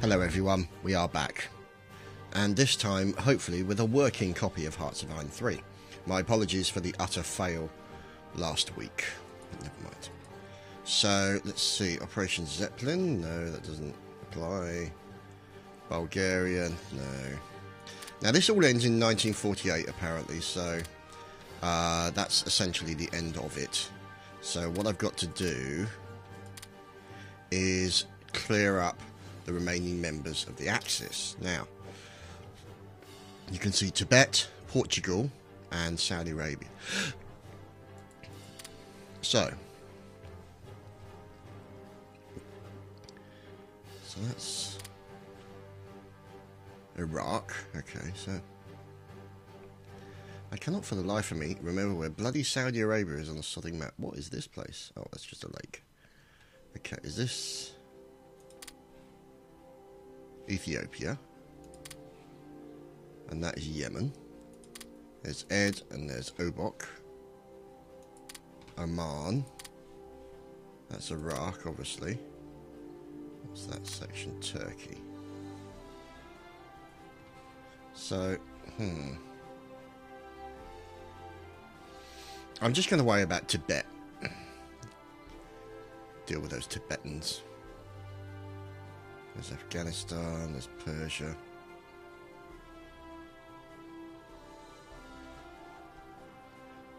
Hello everyone, we are back. And this time, hopefully, with a working copy of Hearts of Iron 3. My apologies for the utter fail last week. But never mind. So, let's see. Operation Zeppelin? No, that doesn't apply. Bulgaria? No. Now, this all ends in 1948, apparently, so that's essentially the end of it. So, what I've got to do is clear up the remaining members of the Axis. Now, you can see Tibet, Portugal, and Saudi Arabia. So that's Iraq. Okay, so I cannot for the life of me remember where bloody Saudi Arabia is on the southern map. What is this place? Oh, that's just a lake. Okay, is this Ethiopia? And that is Yemen. There's Ed and there's Obok. Oman. That's Iraq, obviously. What's that section? Turkey. So, I'm just going to worry about Tibet. Deal with those Tibetans. There's Afghanistan, there's Persia.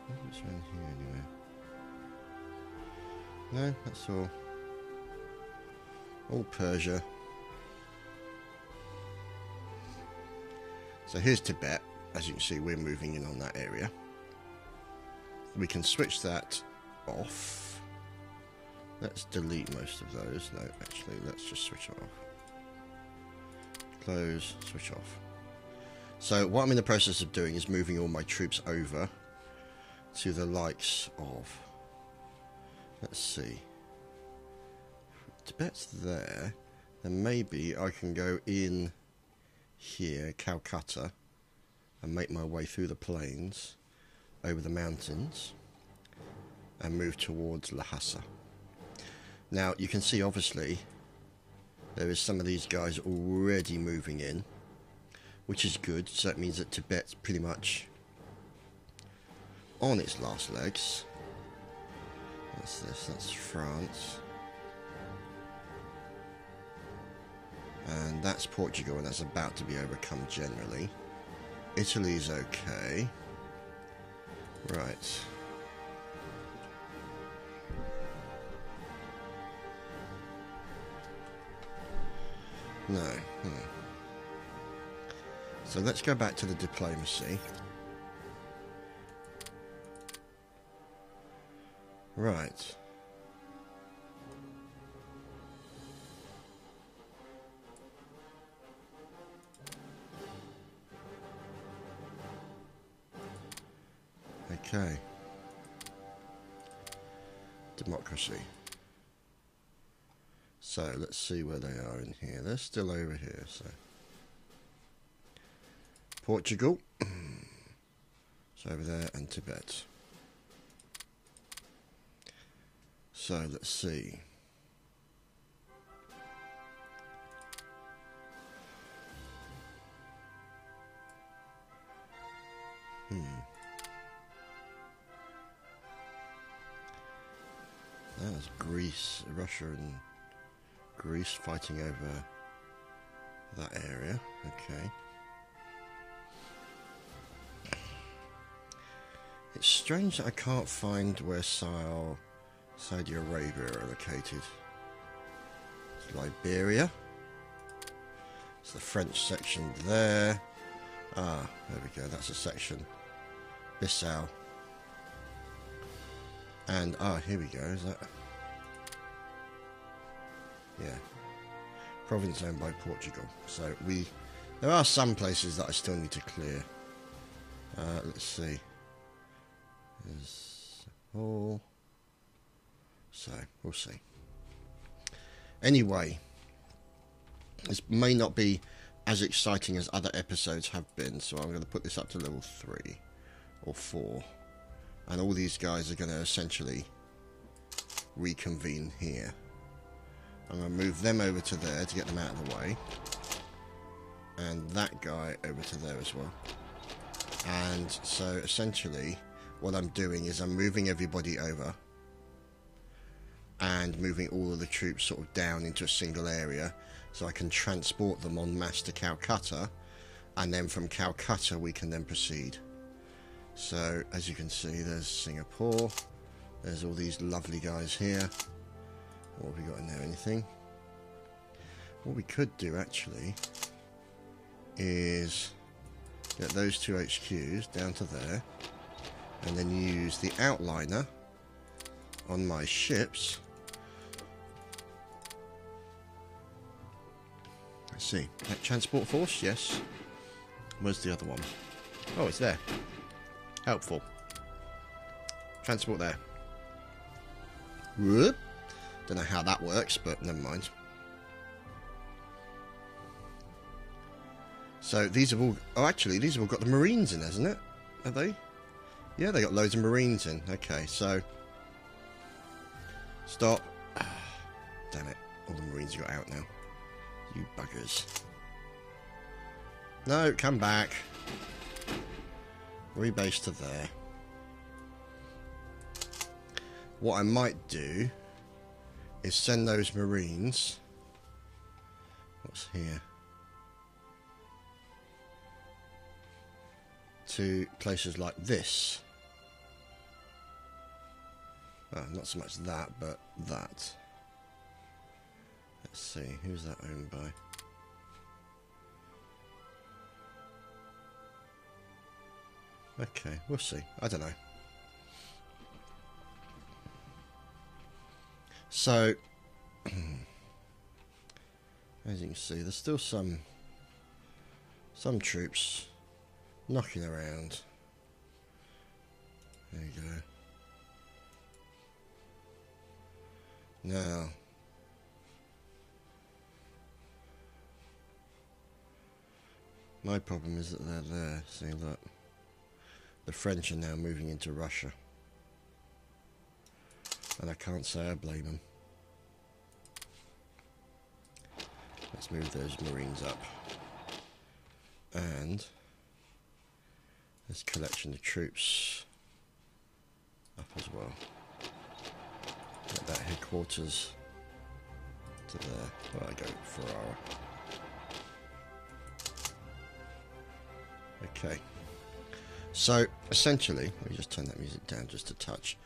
What's around here anyway? No, that's all. All Persia. So here's Tibet. As you can see, we're moving in on that area. We can switch that off. Let's delete most of those. No, actually, let's just switch it off. Close, switch off. So what I'm in the process of doing is moving all my troops over to the likes of, let's see, Tibet's there, then maybe I can go in here, Calcutta, and make my way through the plains, over the mountains, and move towards Lhasa. Now, you can see, obviously, there is some of these guys already moving in, which is good, so that means that Tibet's pretty much on its last legs. What's this? That's France. And that's Portugal, and that's about to be overcome generally. Italy's okay. Right. No. So let's go back to the diplomacy. Right. Okay. Democracy. So let's see where they are in here. They're still over here, so Portugal. It's over there, and Tibet. So let's see. That's Greece, Russia and Greece fighting over that area. Okay. It's strange that I can't find where Saudi Arabia are located. It's Liberia. It's the French section there. Ah, there we go. That's a section. Bissau. And, here we go. Is that? Yeah. Province owned by Portugal. So there are some places that I still need to clear. Let's see. There's all. So, we'll see. Anyway, this may not be as exciting as other episodes have been, so I'm going to put this up to level 3 or 4. And all these guys are going to essentially reconvene here. I'm going to move them over to there to get them out of the way. And that guy over to there as well. And so essentially what I'm doing is I'm moving everybody over and moving all of the troops sort of down into a single area so I can transport them en masse to Calcutta, and then from Calcutta we can then proceed. So as you can see, there's Singapore, there's all these lovely guys here. What have we got in there? Anything? What we could do actually is get those two HQs down to there and then use the outliner on my ships. Let's see. That transport force? Yes. Where's the other one? Oh, it's there. Helpful. Transport there. Whoop. Don't know how that works, but never mind. So these have all... Oh, actually, these have all got the Marines in, hasn't it? Have they? Yeah, they got loads of Marines in. Okay, so... Stop. Damn it. All the Marines got out now. You buggers. No, come back. Rebase to there. What I might do is send those Marines... What's here? To places like this. Well, not so much that, but that. Let's see, who's that owned by? Okay, we'll see. I don't know. So, as you can see, there's still some troops knocking around. There you go. Now, my problem is that they're there. See, look. The French are now moving into Russia. And I can't say I blame them. Let's move those Marines up. And this collection of troops up as well. Get that headquarters to there. Well, I go Ferrara. Okay. So, essentially, let me just turn that music down just a touch.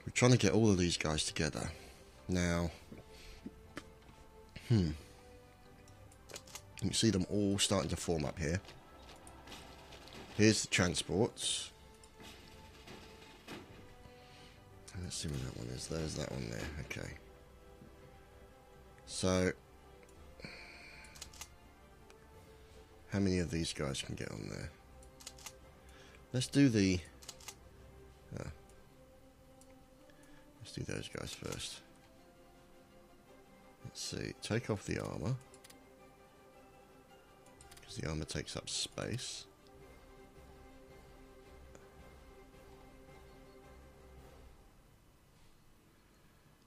We're trying to get all of these guys together. Now, you can see them all starting to form up here. Here's the transports. Let's see where that one is. There's that one there. Okay. So, how many of these guys can get on there? Let's do the... let's do those guys first. Let's see. Take off the armor. Because the armor takes up space.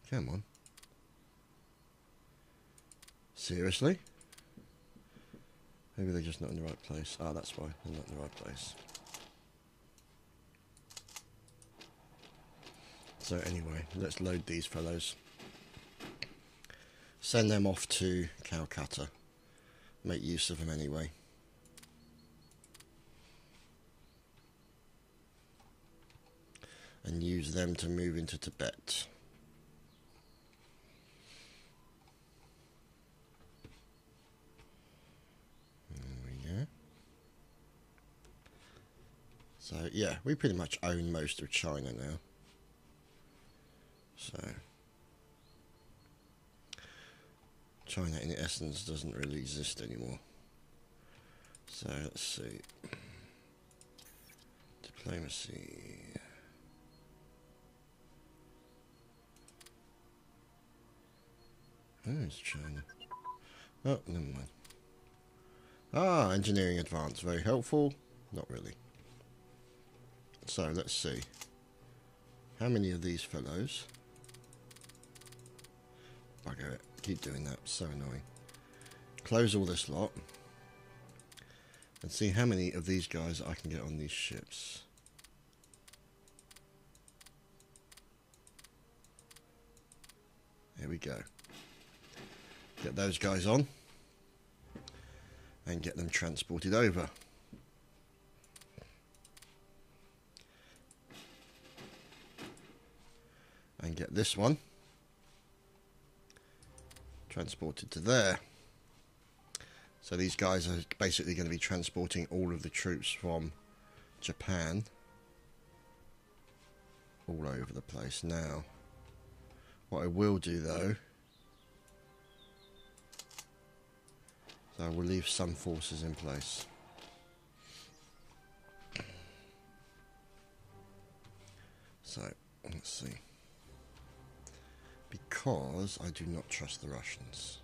Come on. Seriously? Maybe they're just not in the right place. Ah, that's why. They're not in the right place. So anyway, let's load these fellows. Send them off to Calcutta. Make use of them anyway. And use them to move into Tibet. So, yeah, we pretty much own most of China now. So, China in essence doesn't really exist anymore. So, let's see. Diplomacy. Where's China? Oh, never mind. Ah, engineering advance. Very helpful. Not really. So, let's see. How many of these fellows Bugger it. Keep doing that. So annoying. Close all this lot. And see how many of these guys I can get on these ships. Here we go. Get those guys on. And get them transported over. And get this one transported to there. So these guys are basically going to be transporting all of the troops from Japan all over the place. Now, what I will do though, is I will leave some forces in place. So, let's see. Because I do not trust the Russians.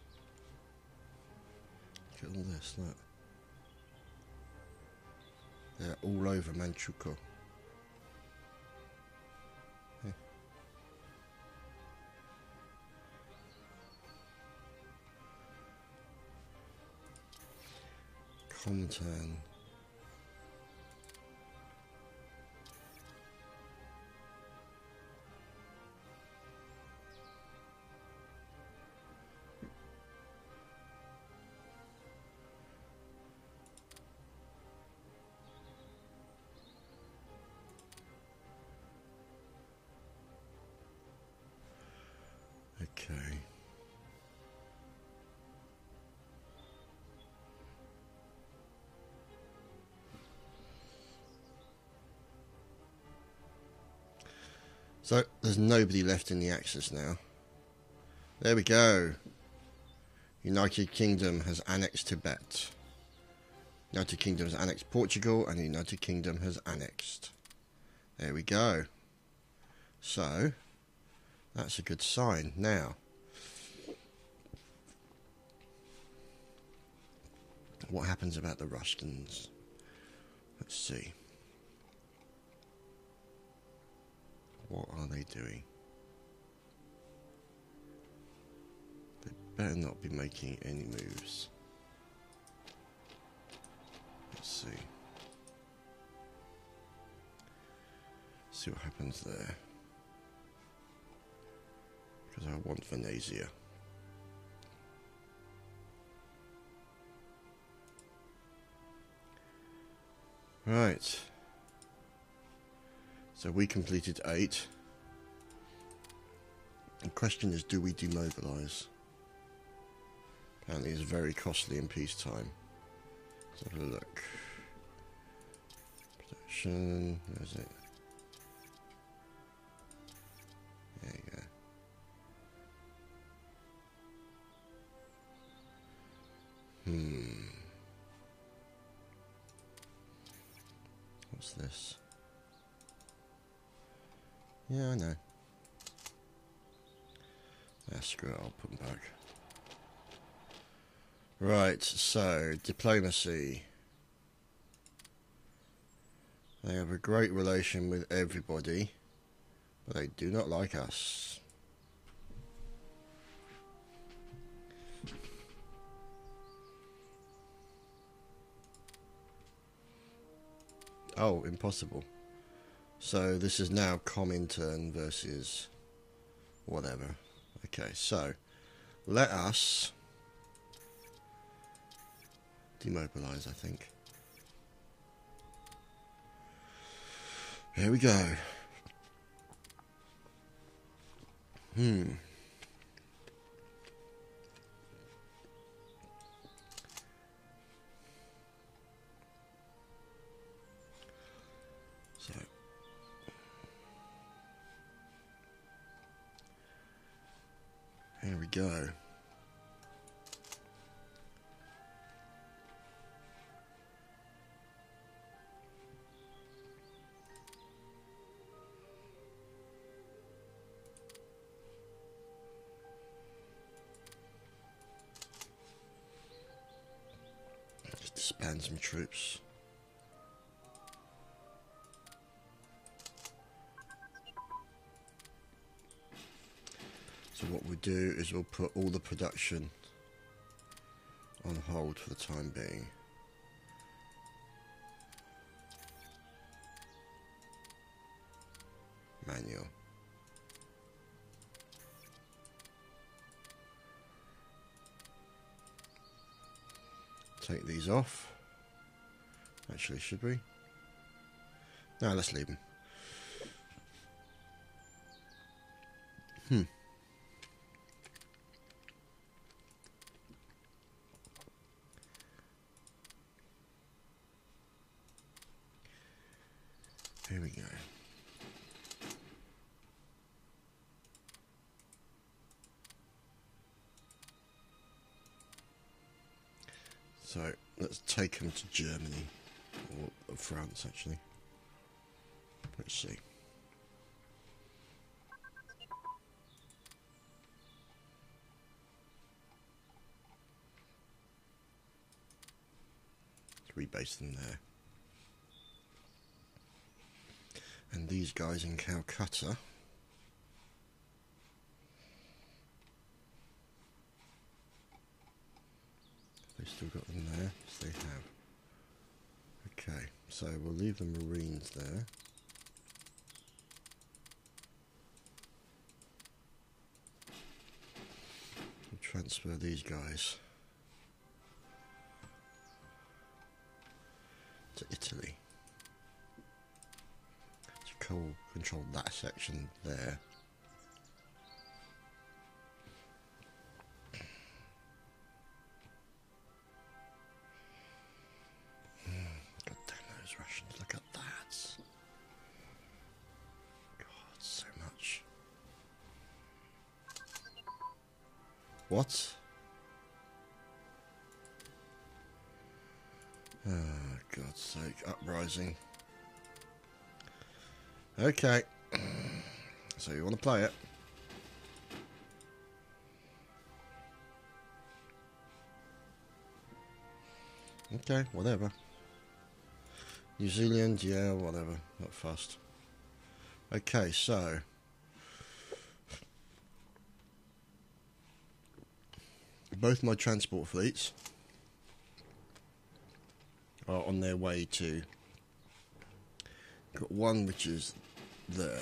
Look at all this, look. They're all over Manchukuo. Yeah. Comintern. Okay. So, there's nobody left in the Axis now. There we go. United Kingdom has annexed Tibet. United Kingdom has annexed Portugal, and the United Kingdom has annexed. There we go. So, that's a good sign. Now, what happens about the Russians? Let's see. What are they doing? They better not be making any moves. Let's see. See what happens there. Because I want Venetia. Right. So we completed 8. The question is, do we demobilise? Apparently it's very costly in peacetime. Let's have a look. Production, where is it? There you go. What's this? Yeah, I know. Yeah, screw it, I'll put them back. Right, so, diplomacy. They have a great relation with everybody, but they do not like us. Oh, impossible. So this is now Comintern versus whatever. Okay, so let us demobilize, I think. Here we go. So here we go. Just disband some troops. So what we'll do is we'll put all the production on hold for the time being. Manual. Take these off. Actually, should we? No, let's leave them. Here we go. So let's take them to Germany, or France actually. Let's see. Let's rebase them there. And these guys in Calcutta. They still got them there? Yes, they have. Okay, so we'll leave the Marines there. We'll transfer these guys to Italy. To control that section there. Russians, look at that. God, so much. What? Oh, God's sake, uprising. Okay. So you want to play it? Okay, whatever. New Zealand, yeah, whatever. Not fussed. Okay, so both my transport fleets are on their way to. Got one which is there.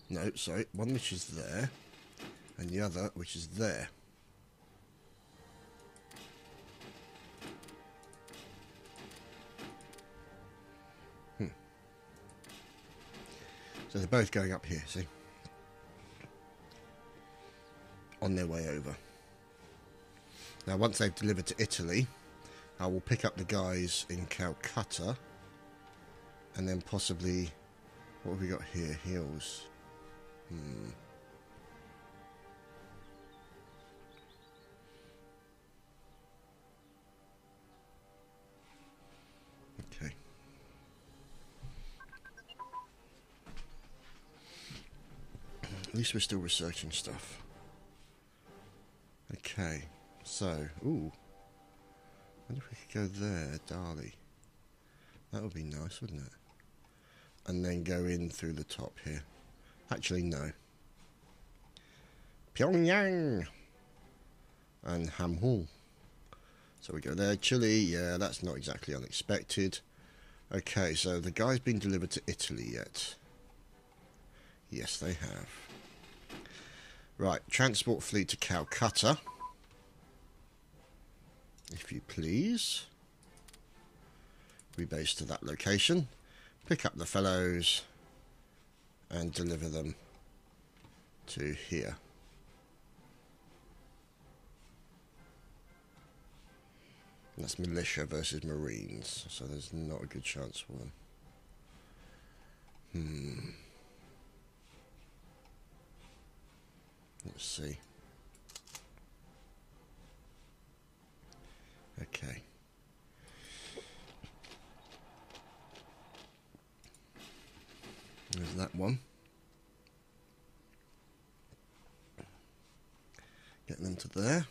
No, sorry, one which is there, and the other which is there. So they're both going up here, see? On their way over. Now, once they've delivered to Italy, I will pick up the guys in Calcutta, and then possibly, what have we got here? Hills. Okay. At least we're still researching stuff. Okay, so, ooh. I wonder if we could go there, Dali. That would be nice, wouldn't it? And then go in through the top here. Actually, no. Pyongyang! And Hamhung. So we go there. Chile, yeah, that's not exactly unexpected. Okay, so the guy's been delivered to Italy yet? Yes, they have. Right, transport fleet to Calcutta. If you please. Rebase to that location. Pick up the fellows and deliver them to here. And that's militia versus Marines, so there's not a good chance for them. Let's see. Okay. There's that one. Get them to there.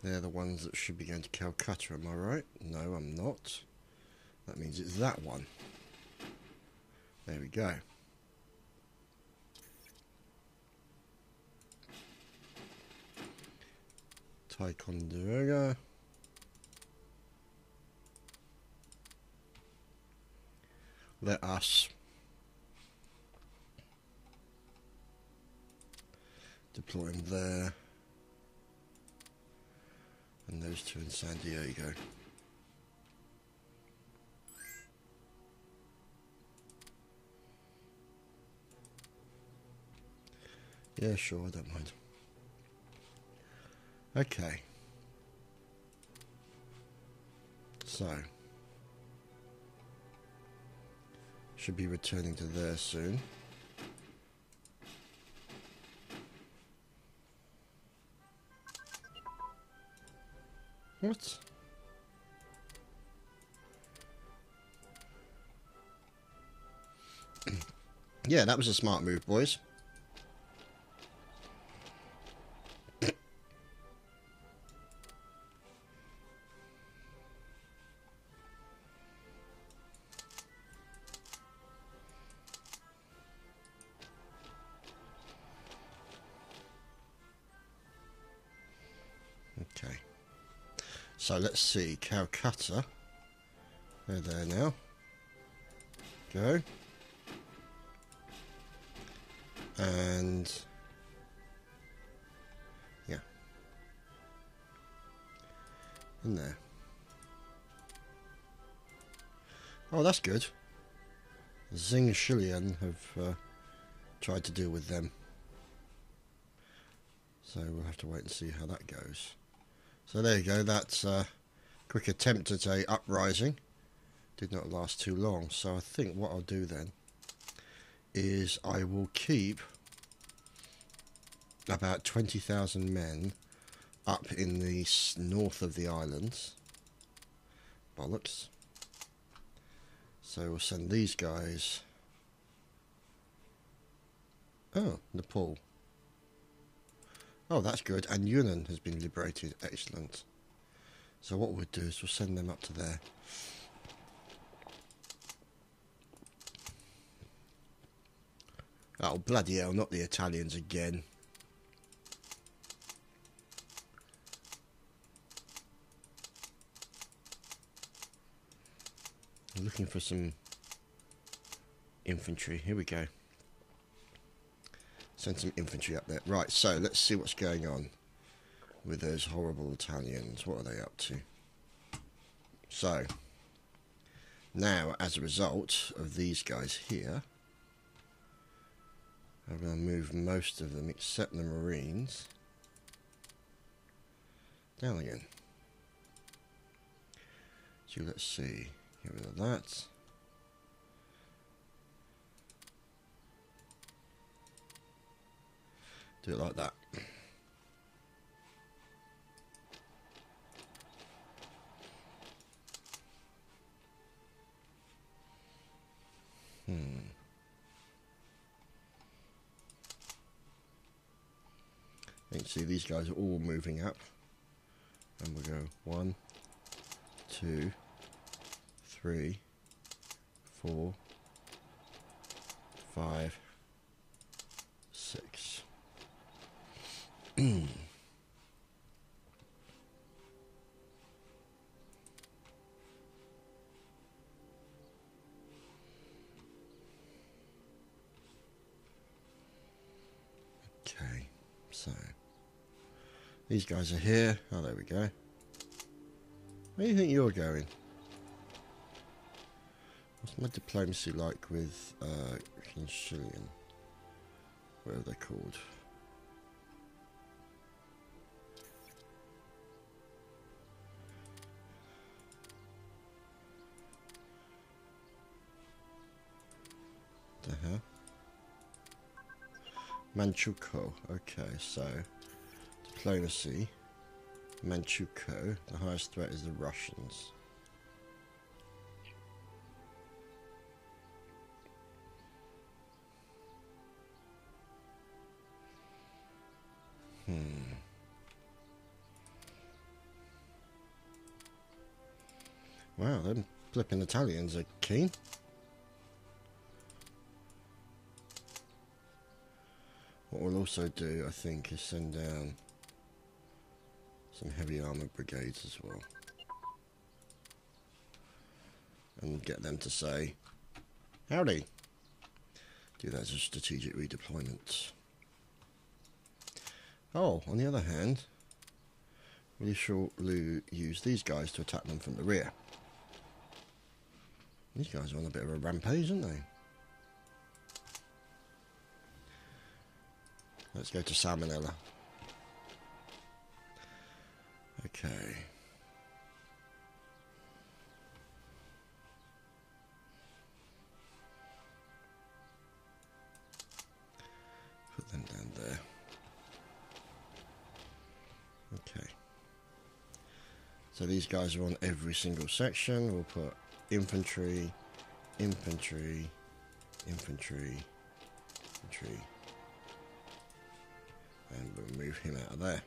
They're the ones that should be going to Calcutta, am I right? No, I'm not. That means it's that one. There we go. Ticonderoga. Let us deploy them there. And those two in San Diego. Yeah, sure, I don't mind. Okay. So, should be returning to there soon. What? Yeah, that was a smart move, boys. Okay. So let's see, Calcutta. They're there now. Go. And yeah. In there. Oh, that's good. Xing Shilian have tried to deal with them. So we'll have to wait and see how that goes. So there you go, that's a quick attempt at a uprising. Did not last too long, so I think what I'll do then is I will keep about 20,000 men up in the north of the islands. Bollocks. So we'll send these guys. Oh, Nepal. Oh, that's good. And Yunnan has been liberated. Excellent. So what we'll do is we'll send them up to there. Oh, bloody hell, not the Italians again. I'm looking for some infantry. Here we go. Send some infantry up there. Right, so let's see what's going on with those horrible Italians. What are they up to? So, now, as a result of these guys here, I'm going to move most of them, except the Marines, down again. So let's see. Get rid of that. Do it like that. You can see these guys are all moving up. And we'll go 1, 2, 3, 4, 5, 6. Okay, so these guys are here. Oh, there we go. Where do you think you're going? What's my diplomacy like with Kinshilian? What are they called? The-huh. Manchukuo. Okay, so diplomacy. Manchukuo. The highest threat is the Russians. Wow, them flipping Italians are keen. What we'll also do, I think, is send down some heavy armoured brigades as well. And get them to say, howdy. Do that as a strategic redeployment. Oh, on the other hand, we shall use these guys to attack them from the rear. These guys are on a bit of a rampage, aren't they? Let's go to Salmonella. Okay. Put them down there. Okay. So these guys are on every single section. We'll put infantry, infantry, infantry, infantry. And we'll move him out of there.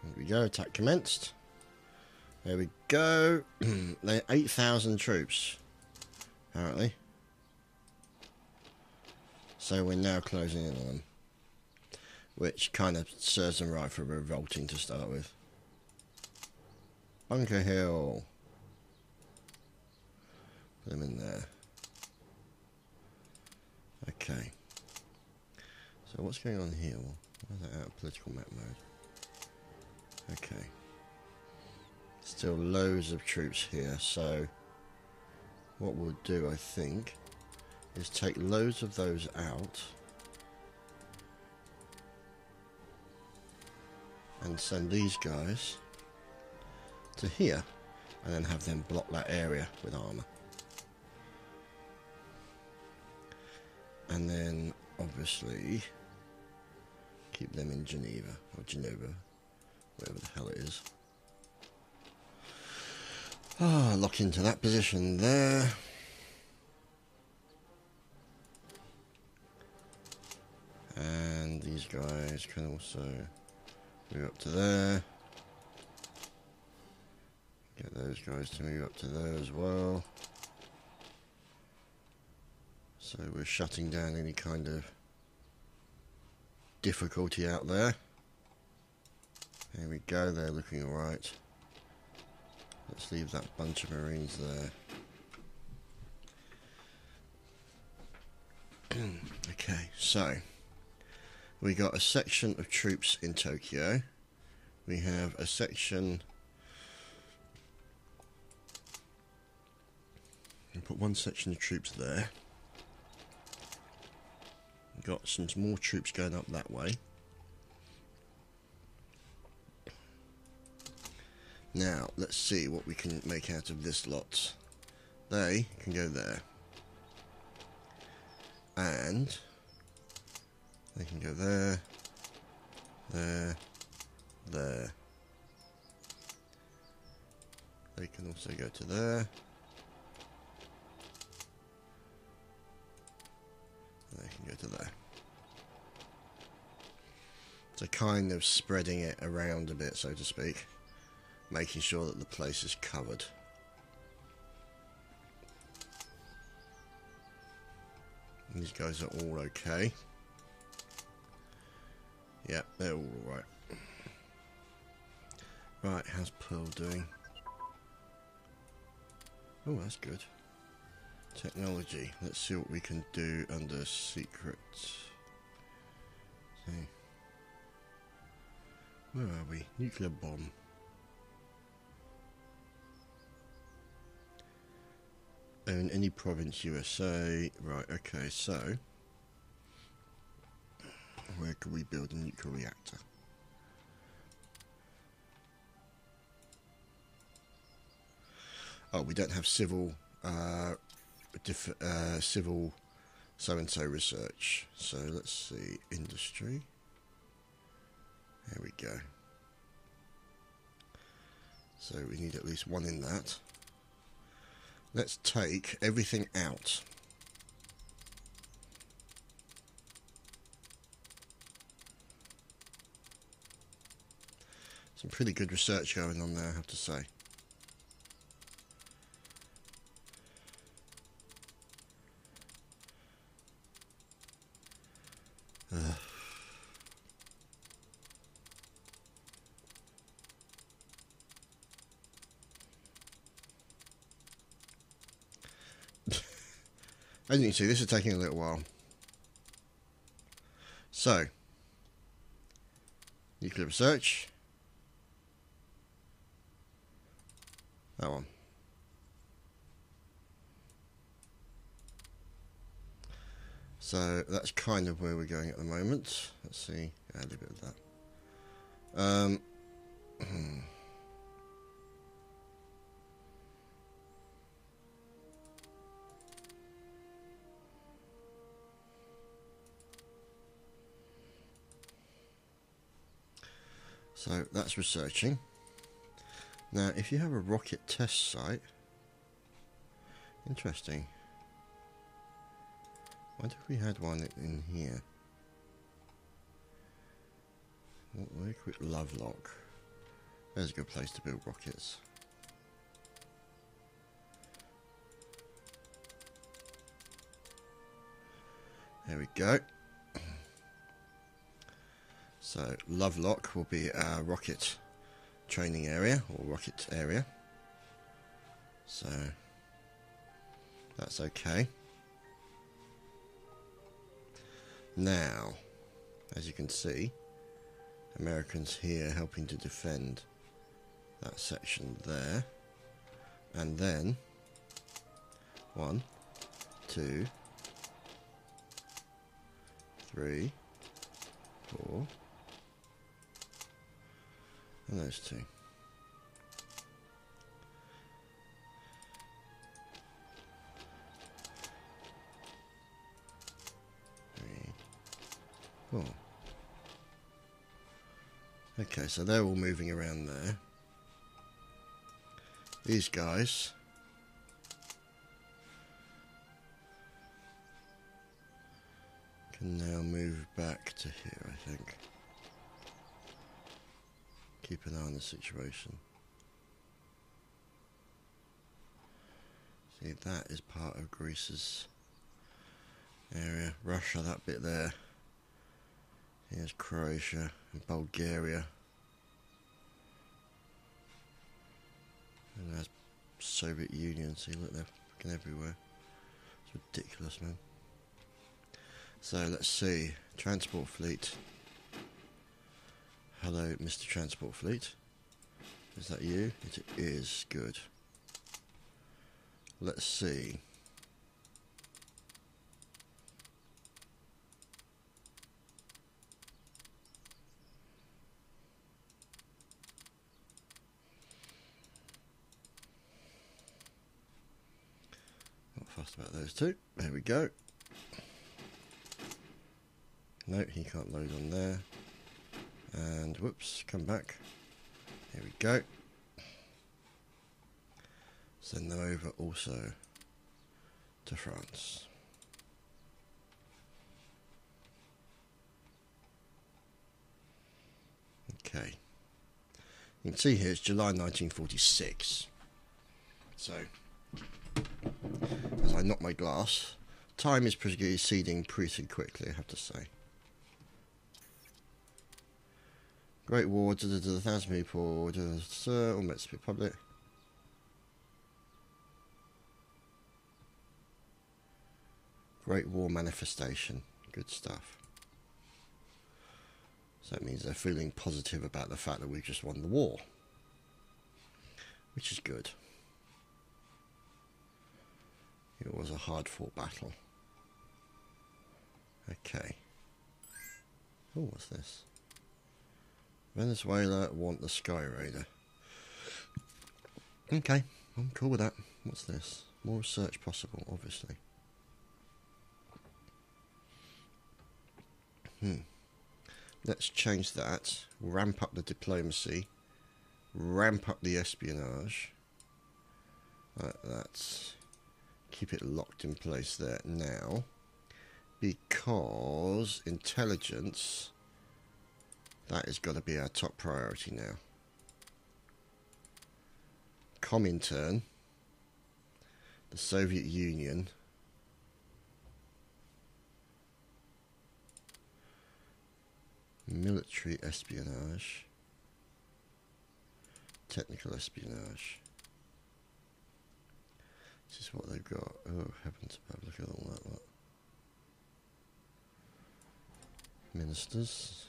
There we go, attack commenced. There we go. They're 8,000 troops, apparently. So we're now closing in on them. Which kind of serves them right for revolting to start with. Bunker Hill. Put them in there. Okay. So what's going on here? Why is that out of political map mode? Okay. Still loads of troops here, so what we'll do, I think, is take loads of those out and send these guys to here and then have them block that area with armour. And then obviously keep them in Geneva or Genova, whatever the hell it is. Ah, lock into that position there. And these guys can also move up to there. Get those guys to move up to there as well. So we're shutting down any kind of difficulty out there. There we go, they're looking alright. Let's leave that bunch of Marines there. Okay, so we got a section of troops in Tokyo. We have a section. We put one section of troops there. We've got some more troops going up that way. Now, let's see what we can make out of this lot. They can go there. And they can go there, there, there. They can also go to there. They can go to there. So kind of spreading it around a bit, so to speak. Making sure that the place is covered. And these guys are all okay. Yep, they're all right. Right, how's Pearl doing? Oh, that's good. Technology. Let's see what we can do under secrets. See. Where are we? Nuclear bomb. In any province, USA. Right, okay, so where could we build a nuclear reactor? Oh, we don't have civil civil so-and-so research. So let's see, industry. There we go. So we need at least one in that. Let's take everything out. Some pretty good research going on there, I have to say. As you can see, this is taking a little while. So, nuclear research. That one. So that's kind of where we're going at the moment. Let's see. Add a bit of that. So that's researching. Now, if you have a rocket test site, interesting. I wonder if we had one in here. Very quick Lovelock. There's a good place to build rockets. There we go. So Lovelock will be our rocket training area, or rocket area. So that's okay. Now, as you can see, Americans here helping to defend that section there. And then 1, 2, 3, 4, and those 2. Oh. Okay, so they're all moving around there. These guys can now move back to here, I think. Keep an eye on the situation. See, that is part of Greece's area. Russia, that bit there. Here's Croatia and Bulgaria. And there's Soviet Union. See, look, they're fucking everywhere. It's ridiculous, man. So, let's see. Transport fleet. Hello, Mr. Transport Fleet. Is that you? It is. Good. Let's see. Fussed about those 2. There we go. No, he can't load on there. And whoops, come back. There we go. Send them over also to France. Okay. You can see here it's July 1946. So, as I knock my glass, time is proceeding pretty quickly, I have to say. Great War, 1,000 people, almost Republic. Great War manifestation, good stuff. So that means they're feeling positive about the fact that we've just won the war, which is good. It was a hard-fought battle. Okay. Oh, what's this? Venezuela want the Sky Raider. Okay, I'm cool with that. What's this? More research possible, obviously. Let's change that. Ramp up the diplomacy. Ramp up the espionage. That's... Keep it locked in place there now. Because intelligence... That has got to be our top priority now. Comintern, the Soviet Union, military espionage, technical espionage. This is what they've got. Oh, heavens above, look at all that lot. Ministers.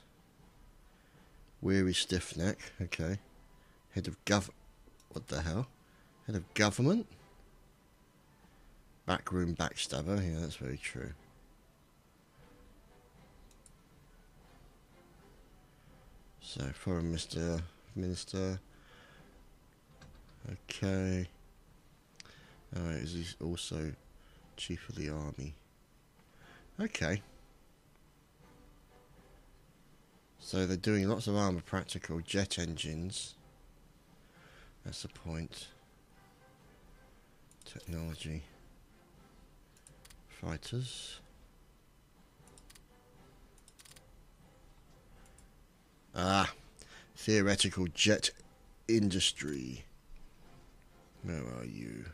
Weary Stiffneck, okay. Head of what the hell? Head of government? Backroom backstabber, yeah, that's very true. So, Foreign Minister. Okay. Alright, is he also Chief of the Army? Okay. So they're doing lots of armour practical, jet engines. That's the point. Technology. Fighters. Ah, theoretical jet industry. Where are you?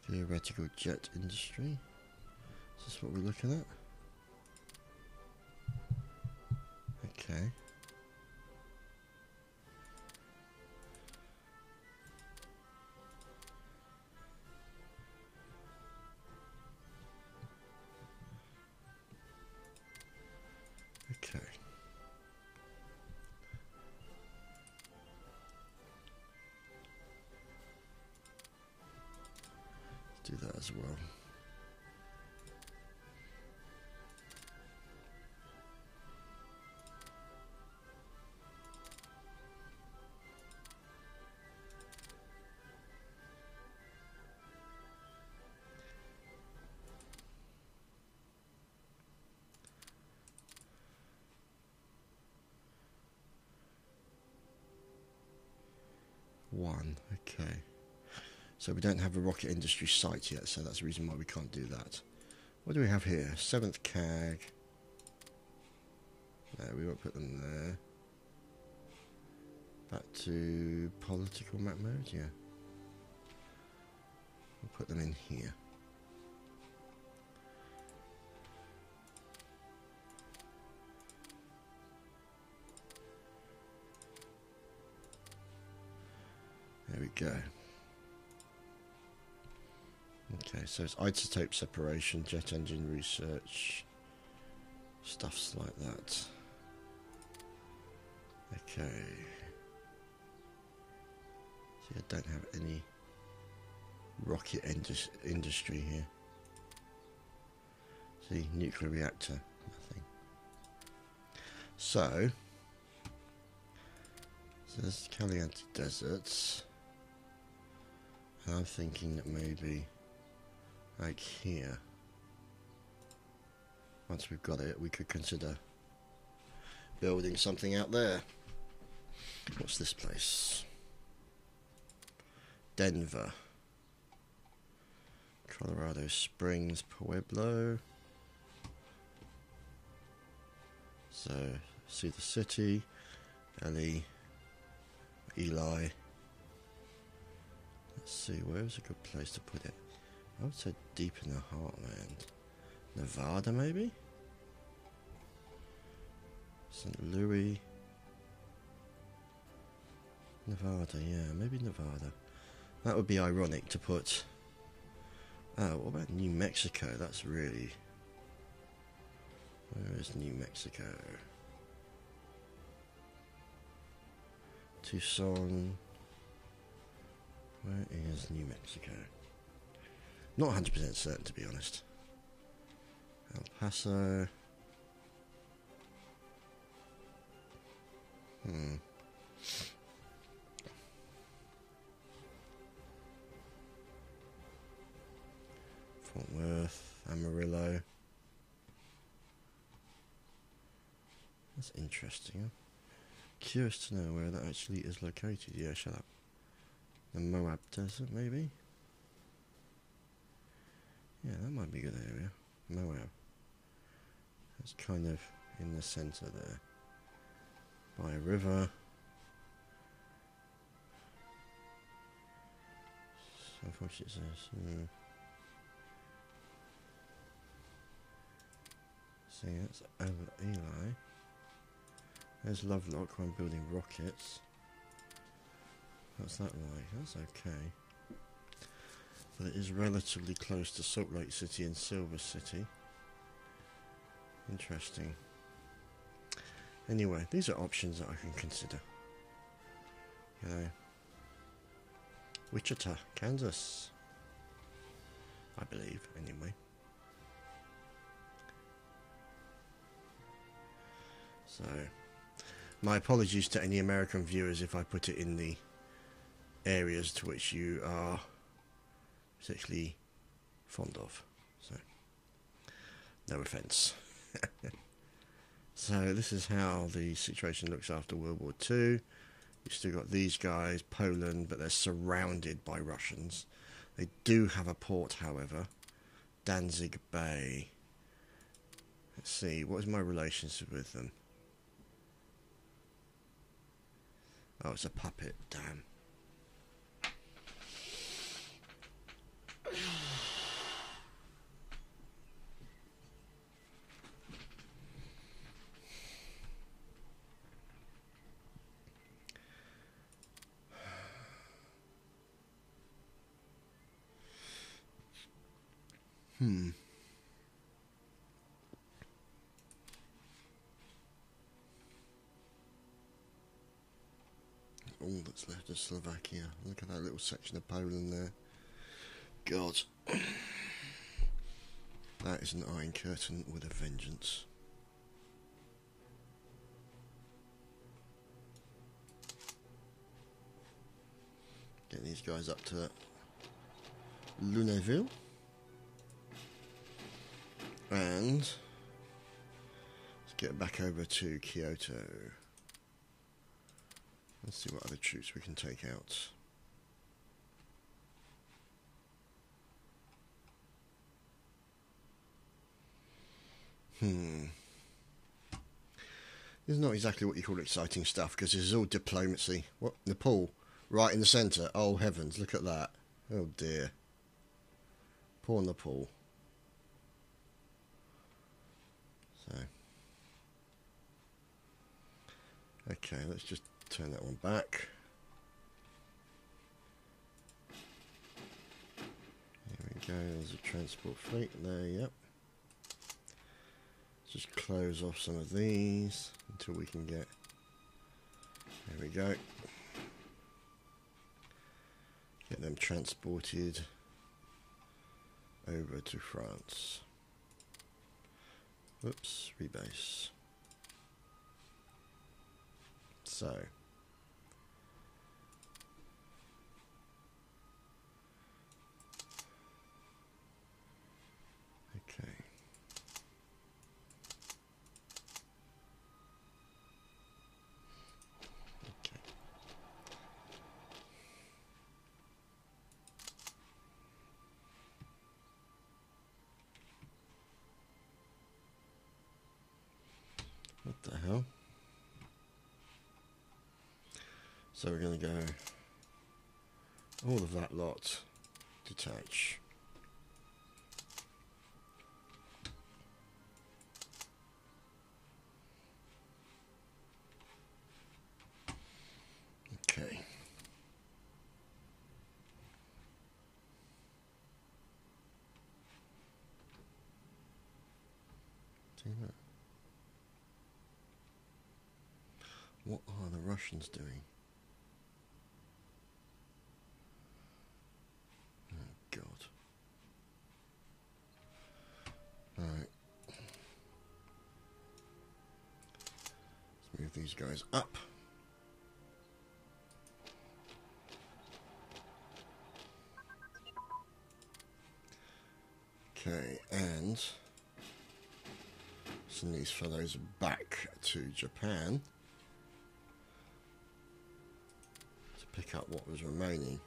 Theoretical jet industry. Is this what we're looking at? Okay. Okay. Let's do that as well. One, okay. So we don't have a rocket industry site yet, so that's the reason why we can't do that. What do we have here? 7th CAG. No, we won't put them there. Back to political map mode, yeah. We'll put them in here. There we go. Okay, so it's isotope separation, jet engine research, stuffs like that. Okay. See, I don't have any rocket industry here. See, nuclear reactor, nothing. So there's Caliente deserts. And I'm thinking that maybe like here, once we've got it, we could consider building something out there. What's this place? Denver, Colorado Springs, Pueblo. So, see the city, Ellie, Eli. Let's see, where's a good place to put it? I would say deep in the heartland. Nevada, maybe? St. Louis. Nevada, yeah, maybe Nevada. That would be ironic to put... Oh, what about New Mexico? That's really... Where is New Mexico? Tucson. Where is New Mexico? Not 100% certain, to be honest. El Paso. Fort Worth, Amarillo. That's interesting. Huh? Curious to know where that actually is located. Yeah, shut up. The Moab Desert, maybe? Yeah, that might be a good area. Moab. That's kind of in the centre there. By a river. So what it says. See, that's over Eli. There's Lovelock when building rockets. What's that like? That's okay. But it is relatively close to Salt Lake City and Silver City. Interesting. Anyway, these are options that I can consider. You know. Wichita, Kansas. I believe, anyway. So, my apologies to any American viewers if I put it in the areas to which you are particularly fond of. So, no offence. So, this is how the situation looks after World War II. You've still got these guys, Poland, but they're surrounded by Russians. They do have a port, however. Danzig Bay. Let's see, what is my relationship with them? Oh, it's a puppet, damn. All that's left is Slovakia. Look at that little section of Poland there. God. That is an Iron Curtain with a vengeance. Getting these guys up to Lunéville. And let's get back over to Kyoto. Let's see what other troops we can take out. This is not exactly what you call exciting stuff, because this is all diplomacy. What? Nepal? Right in the centre. Oh heavens, look at that. Oh dear. Poor Nepal. So. Okay, let's just turn that one back. There we go, there's a transport fleet there, yep. Just close off some of these until we can get... There we go. Get them transported over to France. Whoops, rebase. So. Okay. What the hell? So we're going to go all of that lot, detach. Okay. See that? What are the Russians doing? Oh God. Alright. Let's move these guys up. Okay, and send these fellows back to Japan to pick up what was remaining.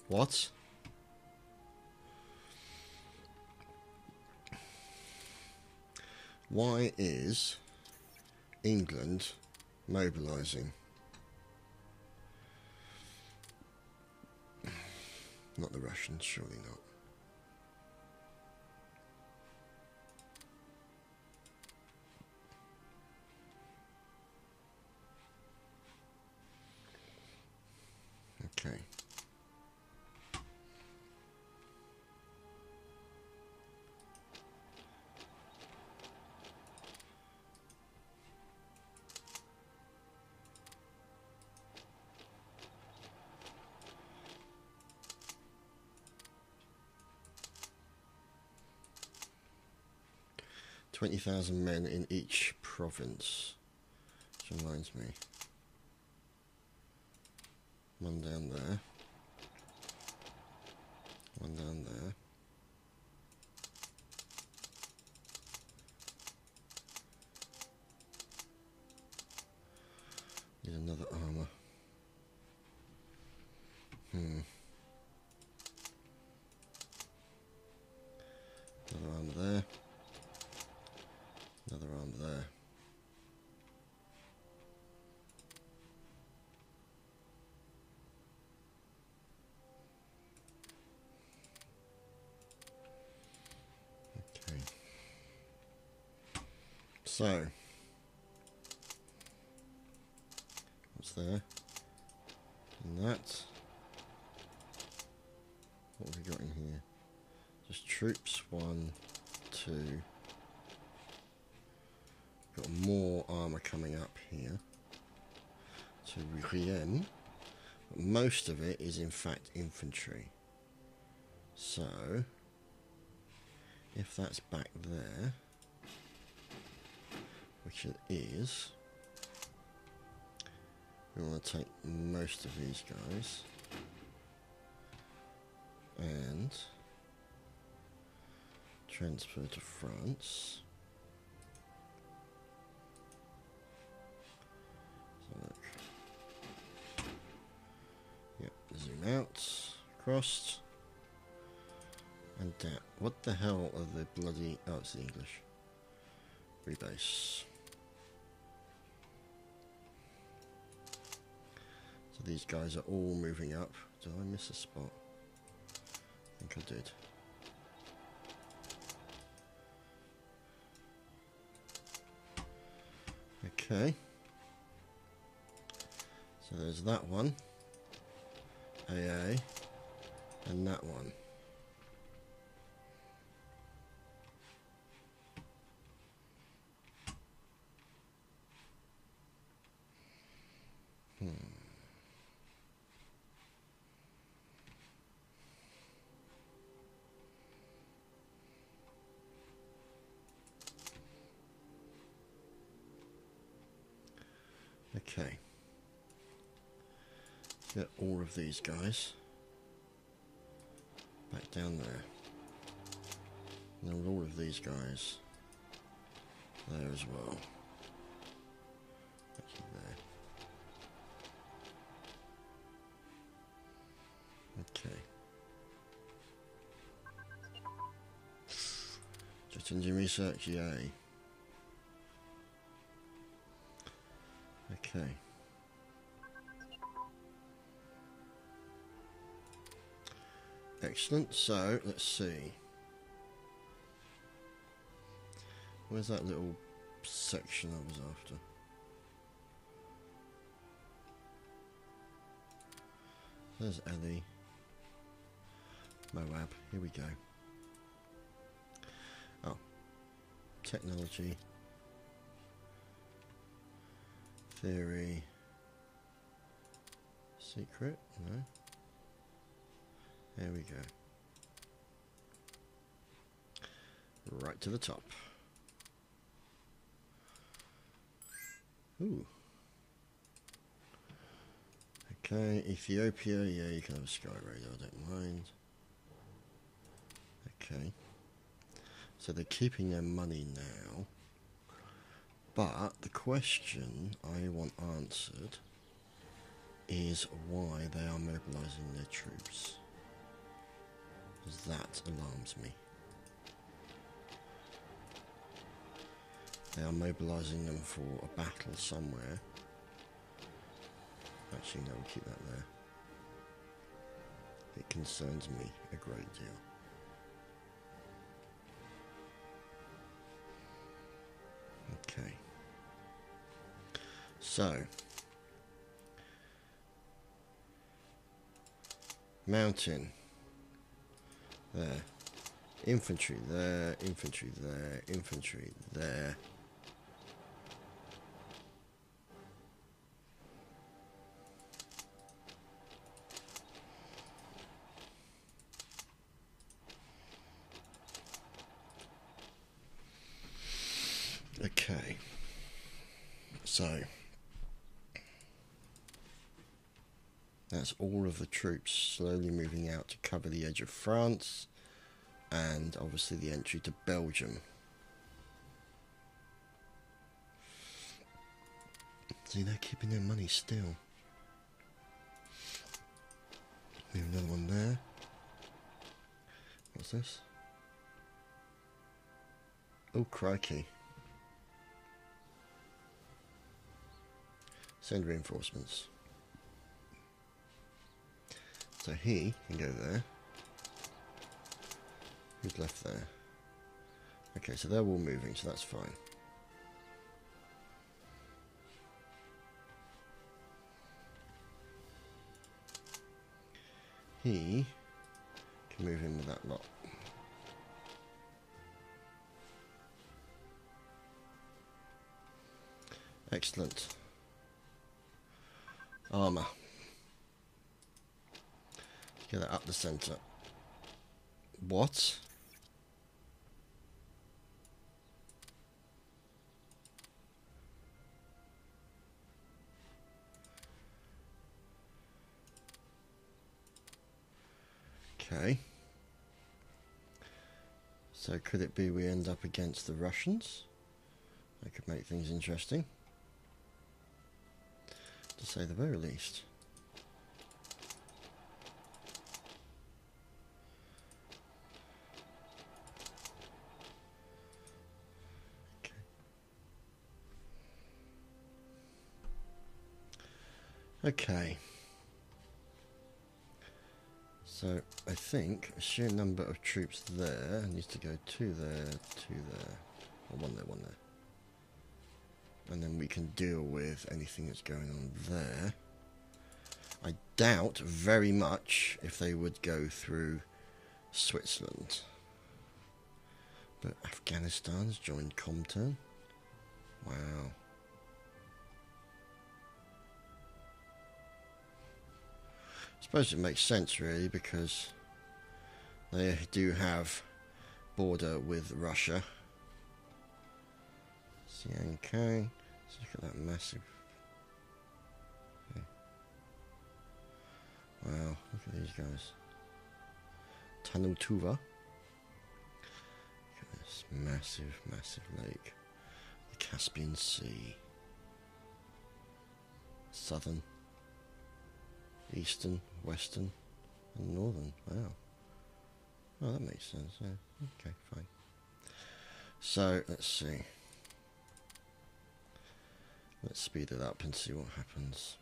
What? Why is England mobilising? Not the Russians, surely not. Okay. $20,000 men in each province. Which reminds me. One down there. One down there. Need another armour. Another armour there. Another armour there. Okay. So, what's there? And that. What have we got in here? Just troops. 1, 2. Got more armour coming up here to Rien, but most of it is in fact infantry. So, if that's back there, which it is, we want to take most of these guys and transfer to France. Yep, zoom out, crossed, and down. What the hell are the bloody... Oh, it's the English. Rebase. So these guys are all moving up. Did I miss a spot? I think I did. Okay. So there's that one. AA. And that one. Okay. Get all of these guys back down there. And all of these guys there as well. Actually there. Okay. Jet engine research, yay. Okay. Excellent. So, let's see. Where's that little section I was after? There's Ellie. Moab. Here we go. Oh. Technology. Theory. Secret? No. There we go. Right to the top. Ooh. Okay, Ethiopia. Yeah, you can have a sky radar, I don't mind. Okay. So they're keeping their money now. But the question I want answered is why they are mobilising their troops. because that alarms me. They are mobilising them for a battle somewhere. Actually, no, we'll keep that there. It concerns me a great deal. Okay. So, mountain. There. Infantry there, infantry there, infantry there. Okay, so that's all of the troops slowly moving out to cover the edge of France and obviously the entry to Belgium. See, they're keeping their money still. We have another one there. What's this? Oh, crikey. Send reinforcements. So he can go there. Who's left there? Okay, so they're all moving, so that's fine. He can move in with that lot. Excellent. Armour. Get that up the centre. What? Okay. So could it be we end up against the Russians? That could make things interesting, to say the very least. Okay. So I think a sheer number of troops there needs to go two there, or one there, one there. And then we can deal with anything that's going on there. I doubt very much if they would go through Switzerland. But Afghanistan's joined Comintern. Wow. I suppose it makes sense really, because they do have border with Russia. Xiankang. Let's look at that massive. Okay. Wow, look at these guys. Tanutuva. Look at this massive, massive lake. The Caspian Sea. Southern, eastern, western, and northern. Wow. Oh, that makes sense. Yeah. Okay, fine. So, let's see. Let's speed it up and see what happens.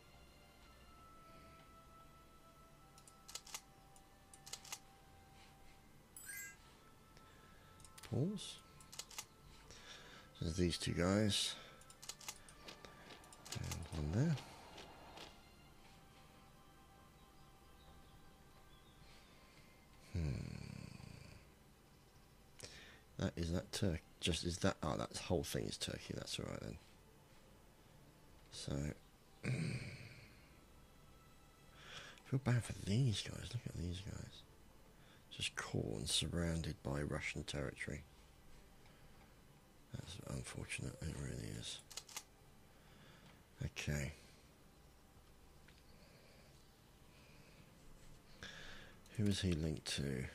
Pause. So there's these two guys. And one there. That Turkey? Just is that? Oh, that whole thing is Turkey. That's all right then. So, I feel bad for these guys. Look at these guys. Just caught and surrounded by Russian territory. That's unfortunate. It really is. Okay. Who is he linked to?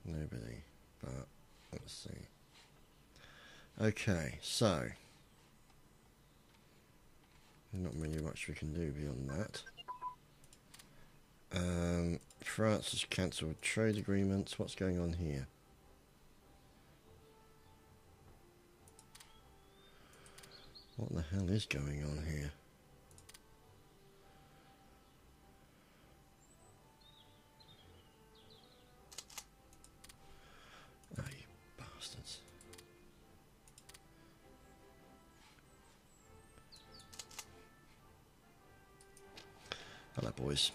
Nobody. But let's see. Okay, so not really much we can do beyond that. France has cancelled trade agreements. What's going on here? What the hell is going on here? Oh, you bastards. Hello, boys.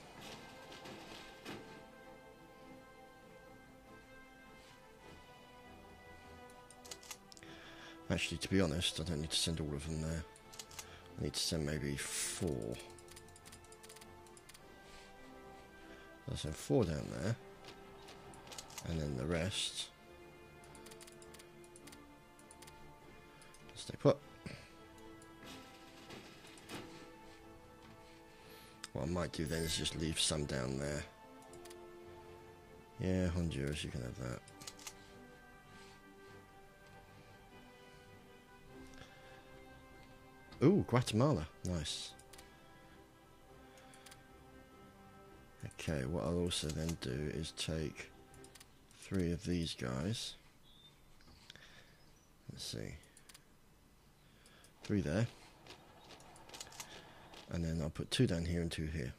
Actually, to be honest, I don't need to send all of them there. I need to send maybe 4. I'll send 4 down there. And then the rest stay put. What I might do then is just leave some down there. Yeah, Honduras, you can have that. Ooh, Guatemala. Nice. Okay, what I'll also then do is take 3 of these guys. Let's see. 3 there. And then I'll put 2 down here and 2 here.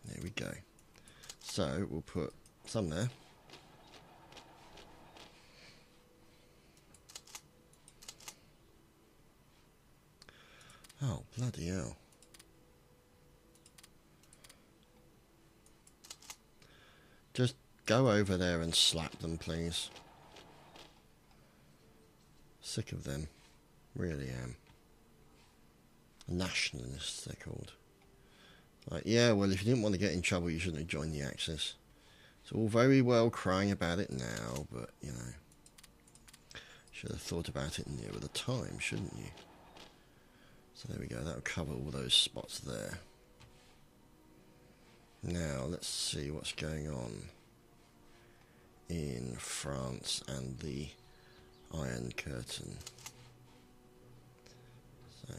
There we go. So we'll put some there. Oh, bloody hell. Just go over there and slap them, please. Sick of them. Really am. Nationalists, they're called. Like, yeah, well, if you didn't want to get in trouble, you shouldn't have joined the Axis. It's all very well crying about it now, but, you know, should have thought about it nearer the time, shouldn't you? So there we go, that'll cover all those spots there. Now, let's see what's going on in France and the Iron Curtain. So,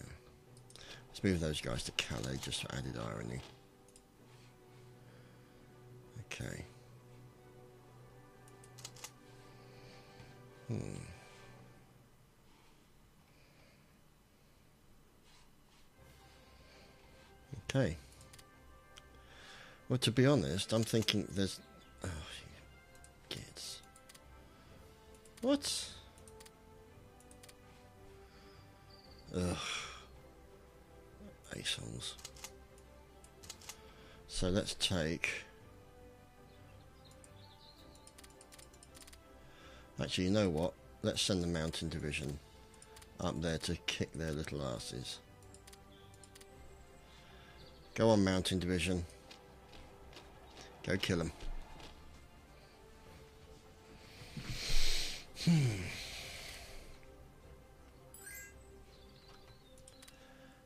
let's move those guys to Calais, just for added irony. Okay. Okay. Well, to be honest, I'm thinking there's... Oh, kids. What? Ugh. Assholes. So let's take... Actually, you know what? Let's send the Mountain Division up there to kick their little asses. Go on, Mountain Division. Go kill them.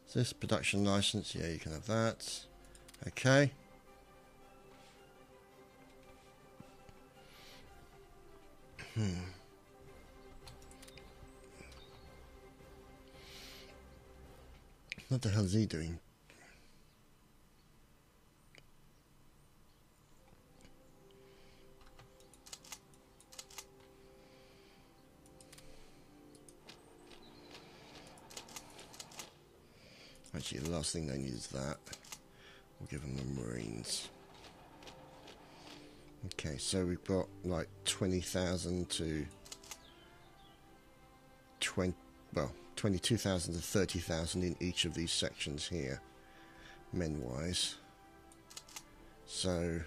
Is this production license? Yeah, you can have that. Okay. What the hell is he doing? Actually, the last thing they need is that. We'll give them the Marines. Okay, so we've got like 20,000 to 22,000 to 30,000 in each of these sections here, men-wise. So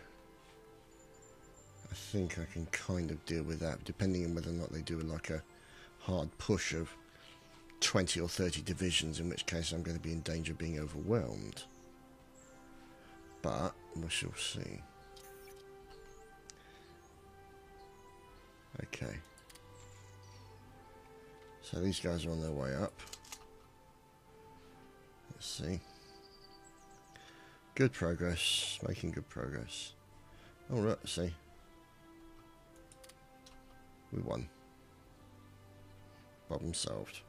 I think I can kind of deal with that, depending on whether or not they do like a hard push of 20 or 30 divisions, in which case I'm going to be in danger of being overwhelmed. But we shall see. Okay. So these guys are on their way up. Let's see. Good progress. Making good progress. Alright, let's see. We won. Problem solved.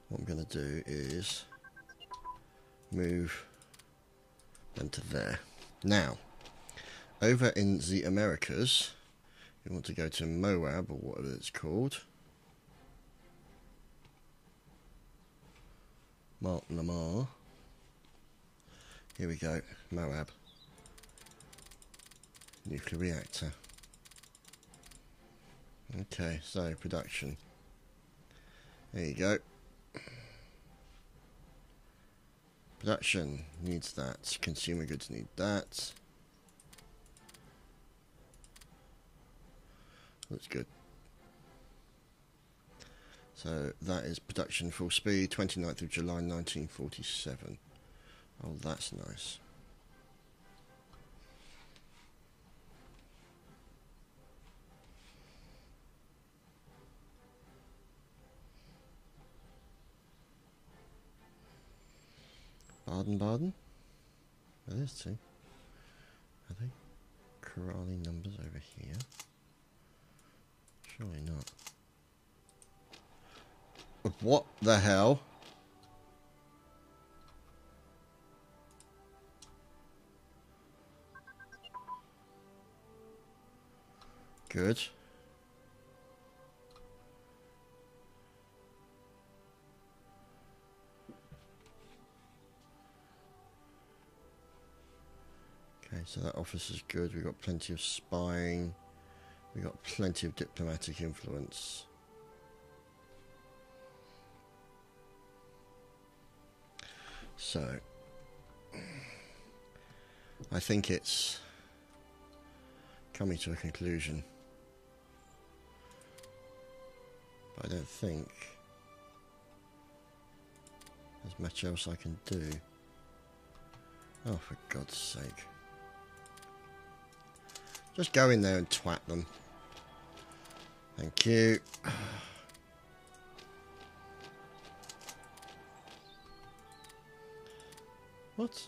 what I'm going to do is move them to there. Now, over in the Americas, you want to go to Moab, or whatever it's called. Mark Lamar. Here we go, Moab. Nuclear reactor. Okay, so production. There you go. Production needs that. Consumer goods need that. Looks good. So that is production full speed, 29th of July 1947. Oh, that's nice. Baden-Baden? Oh, there's two. Are they corralling numbers over here? Surely not. What the hell? Good. Okay, so that office is good. We've got plenty of spying. We've got plenty of diplomatic influence. So, I think it's coming to a conclusion. But I don't think there's much else I can do. Oh, for God's sake. Just go in there and twat them. Thank you. What?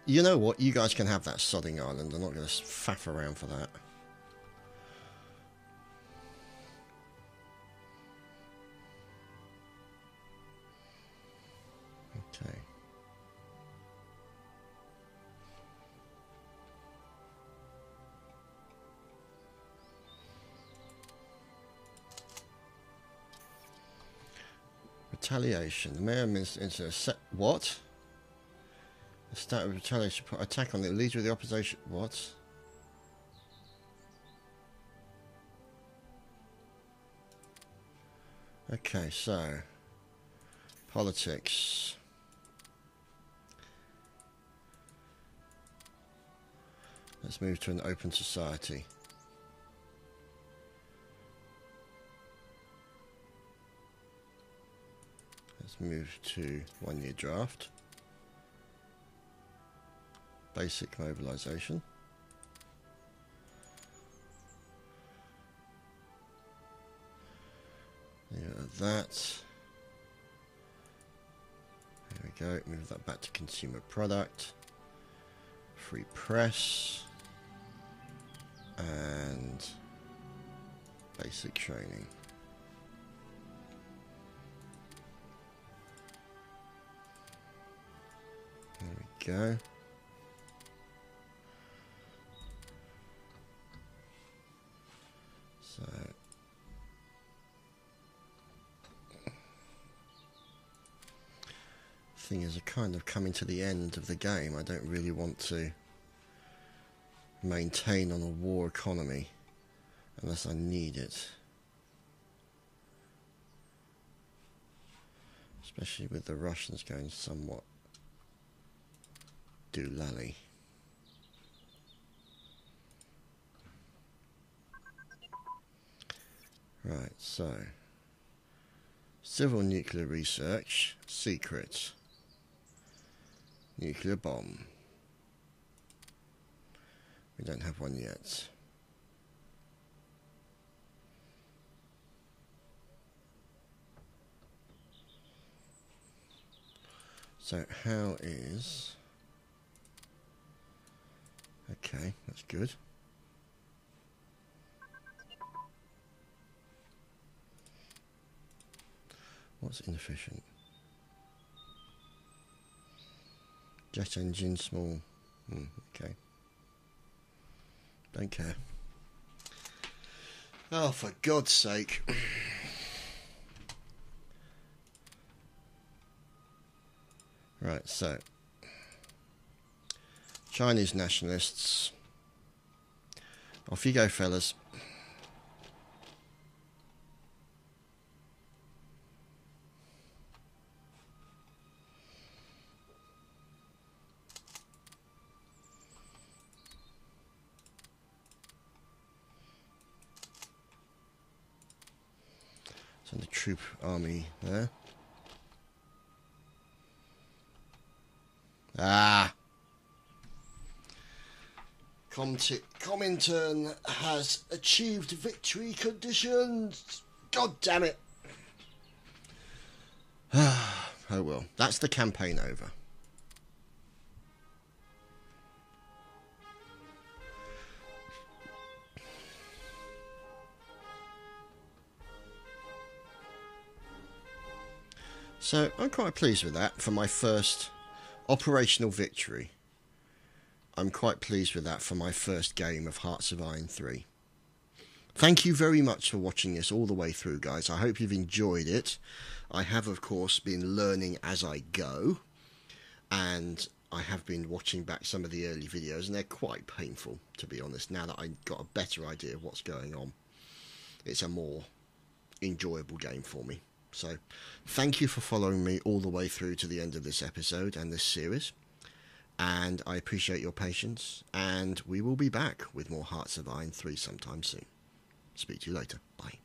You know what? You guys can have that sodding island. I'm not going to faff around for that. Okay. Retaliation. The mayor into a set. What? The state of retaliation. Put attack on the leader of the opposition. What? Okay, so politics. Let's move to an open society. Let's move to 1-year draft. Basic mobilization. That. There we go. Move that back to consumer product. Free press. And basic training. There we go. So thing is, kind of coming to the end of the game. I don't really want to maintain on a war economy unless I need it, especially with the Russians going somewhat doolally. Right, so civil nuclear research, secret, nuclear bomb. We don't have one yet. So how Okay, that's good. What's inefficient? Jet engine, small. Okay. Don't care. Oh, for God's sake. Right, so. Chinese nationalists. Off you go, fellas. Send the troop army there. Ah! Comintern has achieved victory conditions. God damn it. Oh well, that's the campaign over. So I'm quite pleased with that for my first operational victory. I'm quite pleased with that for my first game of Hearts of Iron 3. Thank you very much for watching this all the way through, guys. I hope you've enjoyed it. I have, of course, been learning as I go, and I have been watching back some of the early videos, and they're quite painful, to be honest, now that I've got a better idea of what's going on. It's a more enjoyable game for me. So, thank you for following me all the way through to the end of this episode and this series. And I appreciate your patience, and we will be back with more Hearts of Iron 3 sometime soon. Speak to you later. Bye.